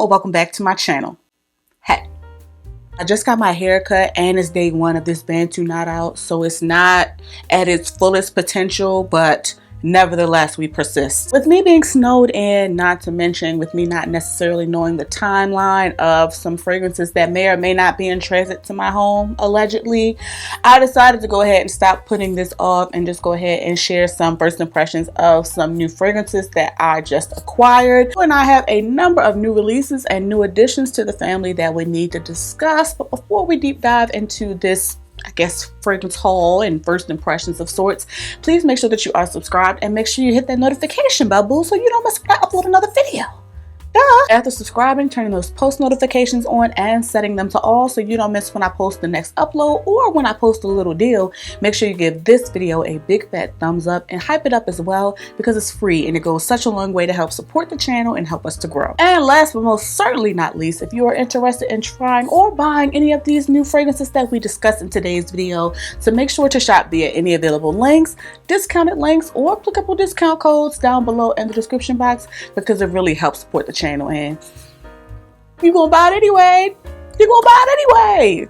welcome back to my channel. Hey, I just got my hair cut and it's day one of this Bantu knot out, so it's not at its fullest potential, but nevertheless we persist. With me being snowed in, not to mention with me not necessarily knowing the timeline of some fragrances that may or may not be in transit to my home, allegedly, I decided to go ahead and stop putting this off and just go ahead and share some first impressions of some new fragrances that I just acquired. And I have a number of new releases and new additions to the family that we need to discuss. But before we deep dive into this, I guess, fragrance haul and first impressions of sorts, please make sure that you are subscribed and make sure you hit that notification bell, boo, so you don't miss when I upload another video. After subscribing, turning those post notifications on and setting them to all so you don't miss when I post the next upload or when I post a little deal. Make sure you give this video a big fat thumbs up and hype it up as well, because it's free and it goes such a long way to help support the channel and help us to grow. And last but most certainly not least, if you are interested in trying or buying any of these new fragrances that we discussed in today's video, so make sure to shop via any available links, discounted links, or applicable discount codes down below in the description box, because it really helps support the channel. And you're gonna buy it anyway. You're gonna buy it anyway.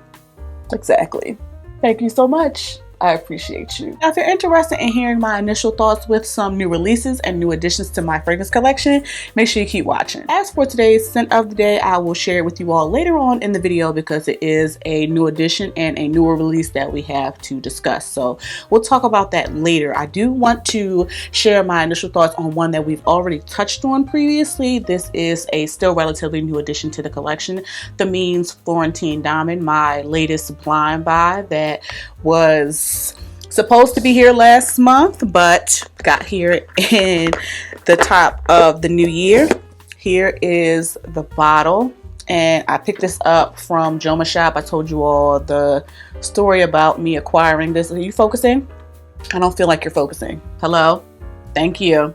Exactly. Thank you so much. I appreciate you. Now, if you're interested in hearing my initial thoughts with some new releases and new additions to my fragrance collection, make sure you keep watching. As for today's scent of the day, I will share it with you all later on in the video because it is a new addition and a newer release that we have to discuss. So we'll talk about that later. I do want to share my initial thoughts on one that we've already touched on previously. This is a still relatively new addition to the collection, Thameen's Florentine Diamond, my latest blind buy that was supposed to be here last month but got here in the top of the new year. Here is the bottle, and I picked this up from Joma Shop. I told you all the story about me acquiring this. Are you focusing? I don't feel like you're focusing. Hello? Thank you.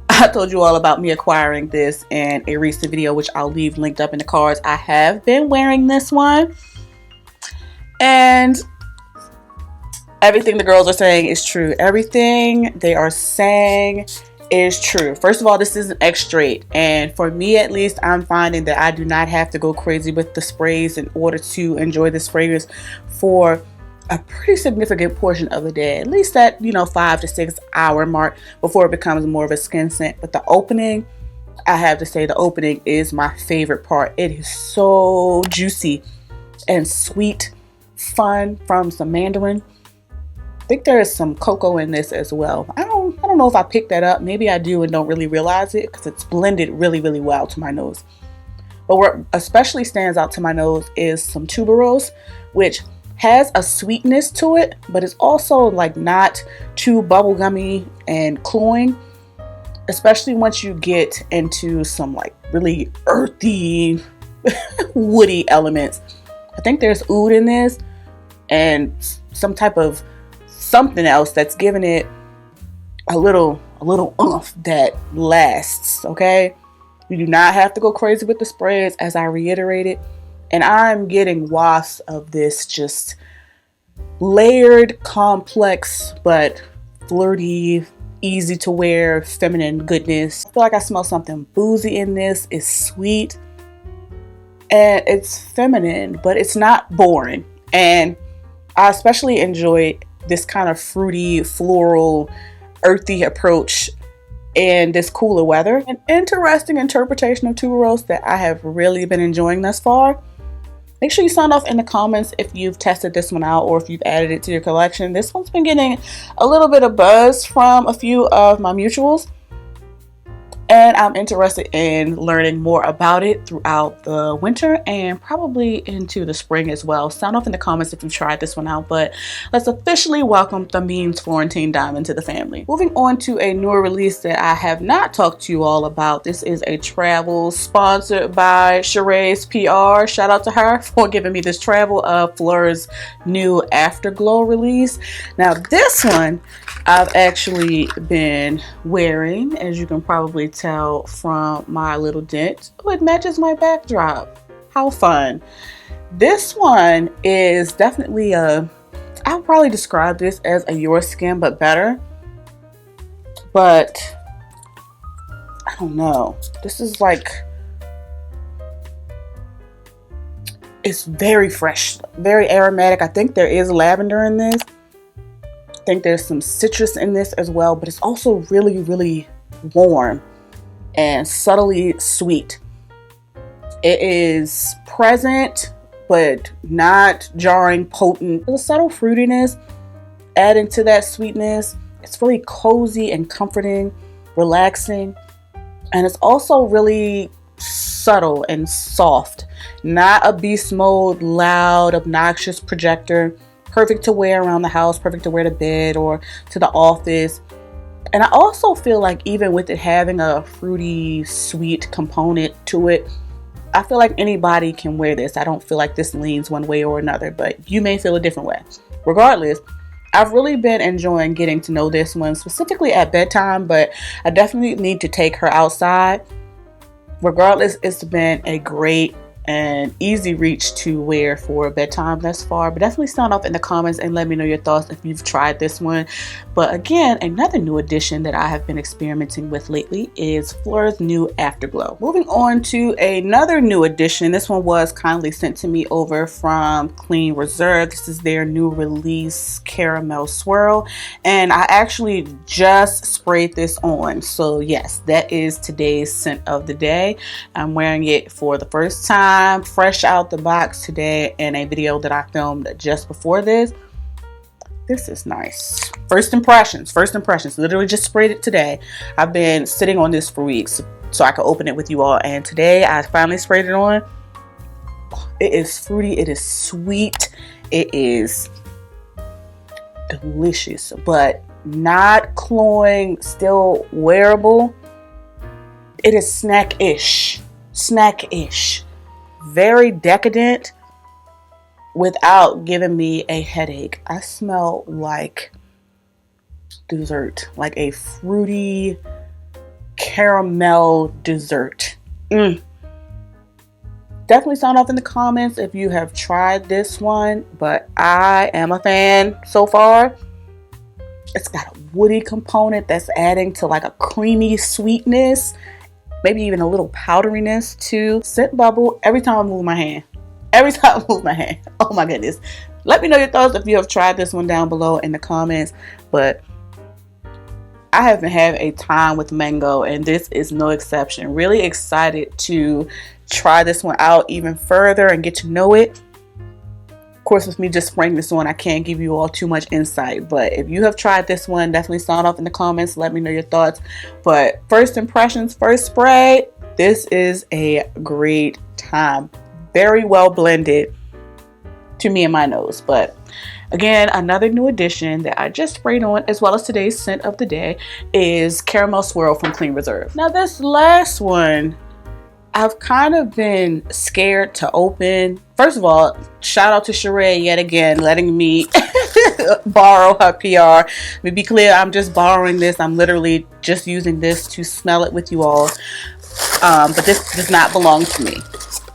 I told you all about me acquiring this in a recent video, which I'll leave linked up in the cards. I have been wearing this one, and everything the girls are saying is true. Everything they are saying is true. First of all, this is an extrait, and for me at least, I'm finding that I do not have to go crazy with the sprays in order to enjoy this fragrance for a pretty significant portion of the day, at least that 5 to 6 hour mark before it becomes more of a skin scent. But the opening, I have to say, the opening is my favorite part. It is so juicy and sweet, fun from some mandarin. I think there is some cocoa in this as well. I don't know if I picked that up. Maybe I do and don't really realize it because it's blended really well to my nose. But what especially stands out to my nose is some tuberose, which has a sweetness to it, but it's also like not too bubblegummy and cloying, especially once you get into some like really earthy, woody elements. I think there's oud in this and some type of something else that's giving it a little oomph that lasts. Okay, you do not have to go crazy with the sprays, as I reiterated, and I'm getting wafts of this just layered, complex but flirty, easy to wear, feminine goodness. I feel like I smell something boozy in this. It's sweet and it's feminine, but it's not boring, and I especially enjoy this kind of fruity, floral, earthy approach in this cooler weather. An interesting interpretation of tuberose that I have really been enjoying thus far. Make sure you sound off in the comments if you've tested this one out or if you've added it to your collection. This one's been getting a little bit of buzz from a few of my mutuals, and I'm interested in learning more about it throughout the winter and probably into the spring as well. Sound off in the comments if you've tried this one out, but let's officially welcome Thameen's Florentine Diamond to the family. Moving on to a newer release that I have not talked to you all about. This is a travel sponsored by Sheree's PR. Shout out to her for giving me this travel of Phlur's new Afterglow release. Now this one I've actually been wearing, as you can probably tell from my little dent. Oh, it matches my backdrop. How fun. This one is definitely I'll probably describe this as a Your Skin but better. But I don't know. This is like It's very fresh, very aromatic. I think there is lavender in this. I think there's some citrus in this as well, but it's also really, really warm and subtly sweet. It is present, but not jarring, potent. There's a subtle fruitiness adding to that sweetness. It's really cozy and comforting, relaxing, and it's also really subtle and soft. Not a beast mode, loud, obnoxious projector. Perfect to wear around the house, perfect to wear to bed or to the office. And I also feel like even with it having a fruity, sweet component to it, I feel like anybody can wear this. I don't feel like this leans one way or another, but you may feel a different way. Regardless, I've really been enjoying getting to know this one, specifically at bedtime, but I definitely need to take her outside. Regardless, it's been a great and easy reach to wear for bedtime thus far, but definitely sound off in the comments and let me know your thoughts if you've tried this one. But again, another new addition that I have been experimenting with lately is Phlur's new Afterglow. Moving on to another new addition. This one was kindly sent to me over from Clean Reserve. This is their new release Caramel Swirl, and I actually just sprayed this on. So yes, that is today's scent of the day. I'm wearing it for the first time, fresh out the box today, in a video that I filmed just before this. This is nice. First impressions, literally just sprayed it today. I've been sitting on this for weeks so I could open it with you all, and today I finally sprayed it on. It is fruity, it is sweet, it is delicious, but not cloying, still wearable. It is snack-ish, very decadent without giving me a headache. I smell like dessert, like a fruity caramel dessert. Definitely sound off in the comments if you have tried this one, but I am a fan so far. It's got a woody component that's adding to like a creamy sweetness, maybe even a little powderiness too. Scent bubble every time I move my hand. Oh my goodness. Let me know your thoughts if you have tried this one down below in the comments. But I haven't had a time with mango, and this is no exception. Really excited to try this one out even further and get to know it. Of course, with me just spraying this on, I can't give you all too much insight, but if you have tried this one, definitely sound off in the comments. Let me know your thoughts. But first impressions, first spray, this is a great time. Very well blended to me and my nose. But again, another new addition that I just sprayed on, as well as today's scent of the day, is Caramel Swirl from Clean Reserve. Now this last one, I've kind of been scared to open. First of all, shout out to Sheree yet again, letting me borrow her PR. Let me be clear, I'm just borrowing this. I'm literally just using this to smell it with you all. But this does not belong to me.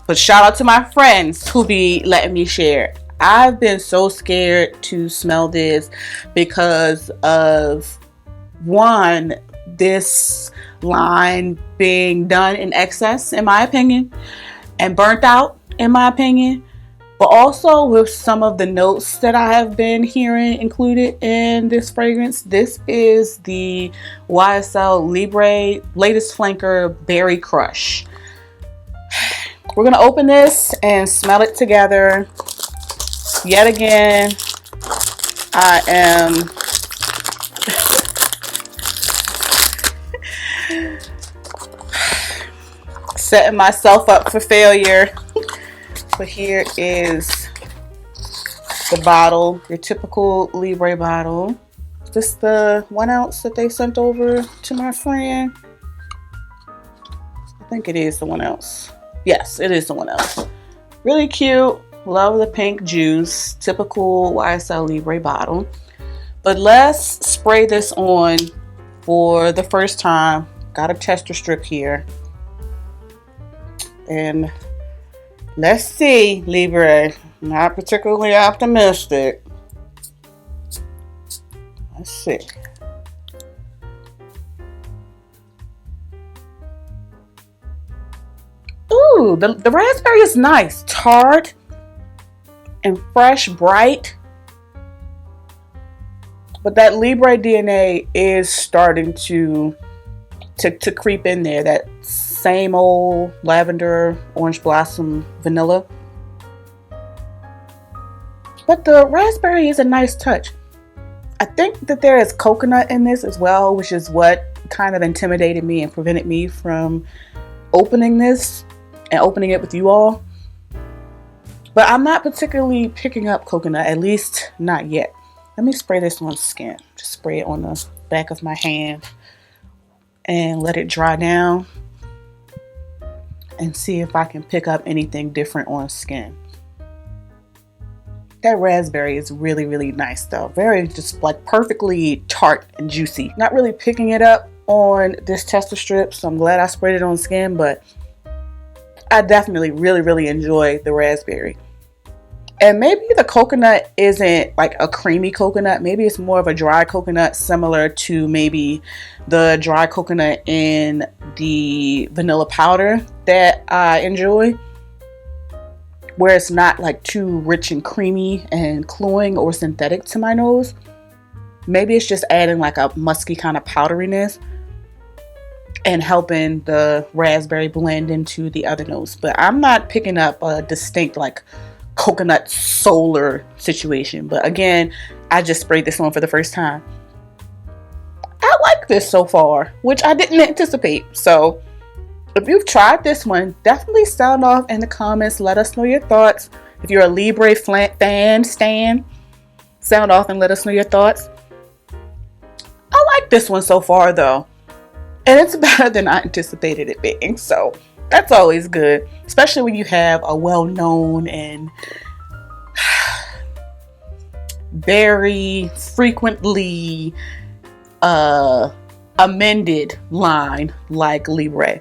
But shout out to my friends who be letting me share. I've been so scared to smell this because of, one, this line being done in excess, in my opinion, and burnt out, in my opinion, but also with some of the notes that I have been hearing included in this fragrance. This is the YSL Libre latest flanker Berry Crush. We're gonna open this and smell it together. Yet again, I am setting myself up for failure. But here is the bottle, your typical Libre bottle. This the 1 ounce that they sent over to my friend. I think it is the 1 ounce. Yes, it is the 1 ounce. Really cute. Love the pink juice. Typical YSL Libre bottle. But let's spray this on for the first time. Got a tester strip here. And let's see, Libre. Not particularly optimistic. Let's see. Ooh, the raspberry is nice. Tart, and fresh, bright. But that Libre DNA is starting to creep in there. That same old lavender, orange blossom, vanilla. But the raspberry is a nice touch. I think that there is coconut in this as well, which is what kind of intimidated me and prevented me from opening this and opening it with you all. But I'm not particularly picking up coconut, at least not yet. Let me spray this on skin. Just spray it on the back of my hand and let it dry down and see if I can pick up anything different on skin. That raspberry is really, really nice though. Very just like perfectly tart and juicy. Not really picking it up on this tester strip, so I'm glad I sprayed it on skin, but I definitely really, really enjoy the raspberry. And maybe the coconut isn't like a creamy coconut. Maybe it's more of a dry coconut, similar to maybe the dry coconut in the vanilla powder that I enjoy, where it's not like too rich and creamy and cloying or synthetic to my nose. Maybe it's just adding like a musky kind of powderiness and helping the raspberry blend into the other notes. But I'm not picking up a distinct like coconut solar situation. But again, I just sprayed this on for the first time. I like this so far, which I didn't anticipate. So if you've tried this one, definitely sound off in the comments. Let us know your thoughts. If you're a Libre fan, sound off and let us know your thoughts. I like this one so far though. And it's better than I anticipated it being. So that's always good, especially when you have a well-known and very frequently amended line like Libre.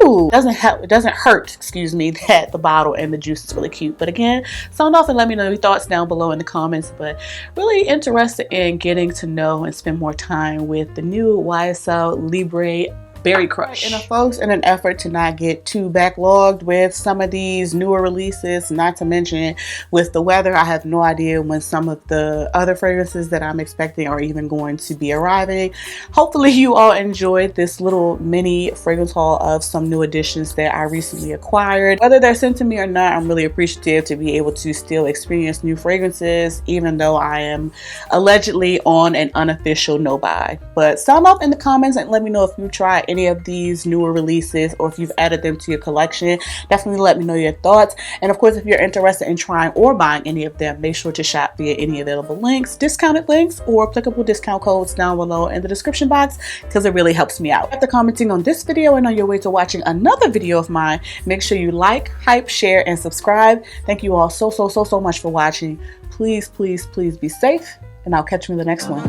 Ooh, it doesn't hurt, excuse me, that the bottle and the juice is really cute. But again, sound off and let me know your thoughts down below in the comments. But really interested in getting to know and spend more time with the new YSL Libre Berry Crush. And folks, in an effort to not get too backlogged with some of these newer releases, not to mention with the weather, I have no idea when some of the other fragrances that I'm expecting are even going to be arriving. Hopefully you all enjoyed this little mini fragrance haul of some new additions that I recently acquired. Whether they're sent to me or not, I'm really appreciative to be able to still experience new fragrances, even though I am allegedly on an unofficial no buy. But sound off in the comments and let me know if you tried any of these newer releases or if you've added them to your collection. Definitely let me know your thoughts. And of course, if you're interested in trying or buying any of them, make sure to shop via any available links, discounted links, or applicable discount codes down below in the description box, because it really helps me out. After commenting on this video and on your way to watching another video of mine, make sure you like, hype, share, and subscribe. Thank you all so much for watching. Please, please, please be safe, and I'll catch you in the next one.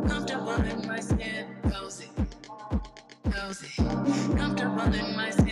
Comfortable in my skin, cozy, comfortable in my skin.